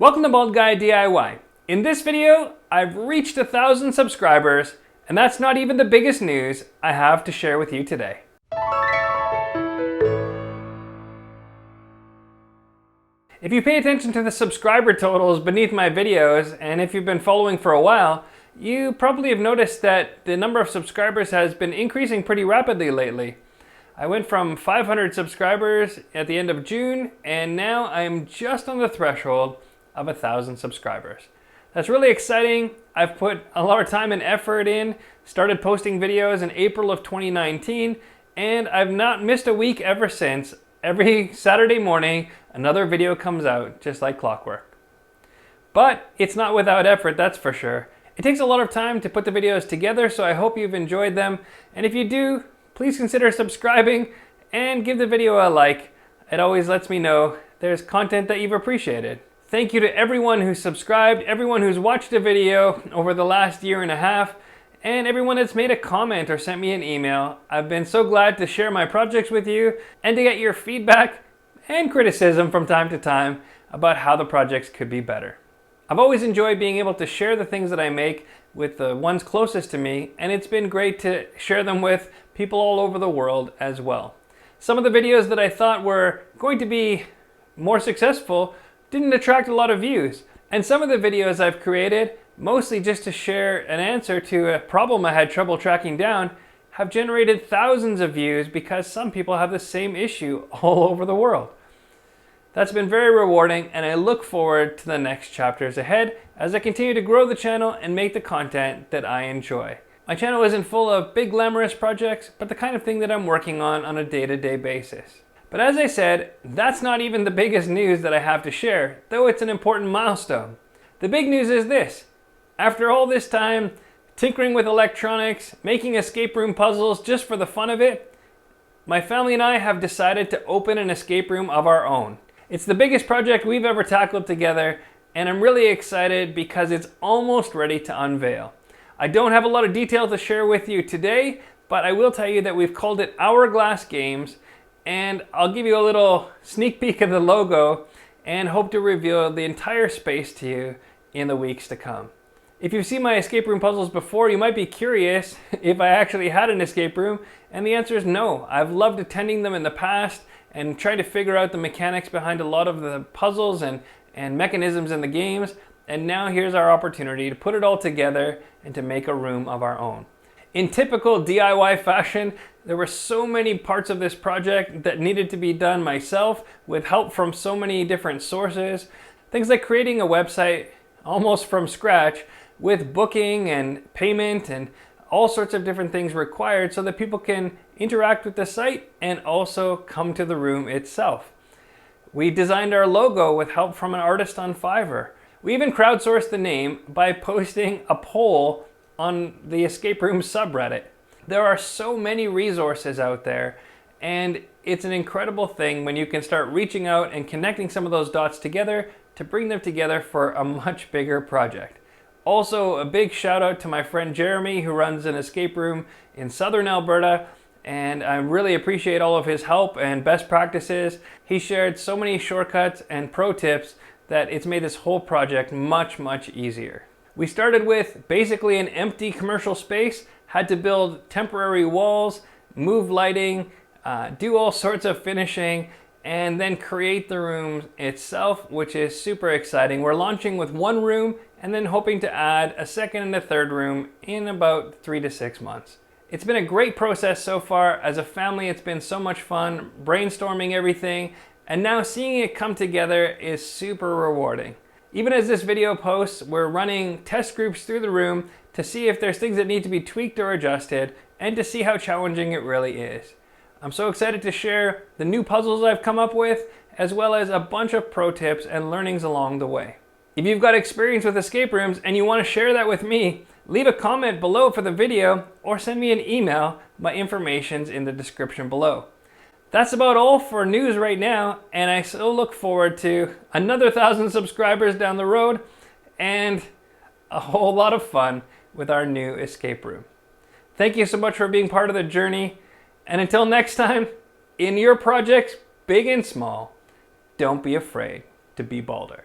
Welcome to BaldGuyDIY. In this video, I've reached 1,000 subscribers, and that's not even the biggest news I have to share with you today. If you pay attention to the subscriber totals beneath my videos, and if you've been following for a while, you probably have noticed that the number of subscribers has been increasing pretty rapidly lately. I went from 500 subscribers at the end of June, and now I'm just on the threshold of 1,000 subscribers. That's really exciting. I've put a lot of time and effort in, started posting videos in April of 2019, and I've not missed a week ever since. Every Saturday morning, another video comes out, just like clockwork. But it's not without effort, that's for sure. It takes a lot of time to put the videos together, so I hope you've enjoyed them. And if you do, please consider subscribing and give the video a like. It always lets me know there's content that you've appreciated. Thank you to everyone who's subscribed, everyone who's watched a video over the last year and a half, and everyone that's made a comment or sent me an email. I've been so glad to share my projects with you and to get your feedback and criticism from time to time about how the projects could be better. I've always enjoyed being able to share the things that I make with the ones closest to me, and it's been great to share them with people all over the world as well. Some of the videos that I thought were going to be more successful didn't attract a lot of views. And some of the videos I've created, mostly just to share an answer to a problem I had trouble tracking down, have generated thousands of views because some people have the same issue all over the world. That's been very rewarding, and I look forward to the next chapters ahead as I continue to grow the channel and make the content that I enjoy. My channel isn't full of big glamorous projects, but the kind of thing that I'm working on a day-to-day basis. But as I said, that's not even the biggest news that I have to share, though it's an important milestone. The big news is this. After all this time tinkering with electronics, making escape room puzzles just for the fun of it, my family and I have decided to open an escape room of our own. It's the biggest project we've ever tackled together, and I'm really excited because it's almost ready to unveil. I don't have a lot of detail to share with you today, but I will tell you that we've called it Hourglass Games, and I'll give you a little sneak peek of the logo and hope to reveal the entire space to you in the weeks to come. If you've seen my escape room puzzles before, you might be curious if I actually had an escape room, and the answer is no. I've loved attending them in the past and trying to figure out the mechanics behind a lot of the puzzles and mechanisms in the games, and now here's our opportunity to put it all together and to make a room of our own. In typical DIY fashion, there were so many parts of this project that needed to be done myself with help from so many different sources. Things like creating a website almost from scratch with booking and payment and all sorts of different things required so that people can interact with the site and also come to the room itself. We designed our logo with help from an artist on Fiverr. We even crowdsourced the name by posting a poll on the escape room subreddit. There are so many resources out there, and it's an incredible thing when you can start reaching out and connecting some of those dots together to bring them together for a much bigger project. Also, a big shout out to my friend Jeremy, who runs an escape room in southern Alberta, and I really appreciate all of his help and best practices. He shared so many shortcuts and pro tips that it's made this whole project much, much easier. We started with basically an empty commercial space, had to build temporary walls, move lighting, do all sorts of finishing, and then create the room itself, which is super exciting. We're launching with one room and then hoping to add a second and a third room in about 3 to 6 months. It's been a great process so far. As a family, it's been so much fun brainstorming everything, and now seeing it come together is super rewarding. Even as this video posts, we're running test groups through the room to see if there's things that need to be tweaked or adjusted, and to see how challenging it really is. I'm so excited to share the new puzzles I've come up with, as well as a bunch of pro tips and learnings along the way. If you've got experience with escape rooms and you want to share that with me, leave a comment below for the video or send me an email. My information's in the description below. That's about all for news right now, and I still look forward to another 1,000 subscribers down the road and a whole lot of fun with our new escape room. Thank you so much for being part of the journey, and until next time, in your projects, big and small, don't be afraid to be balder.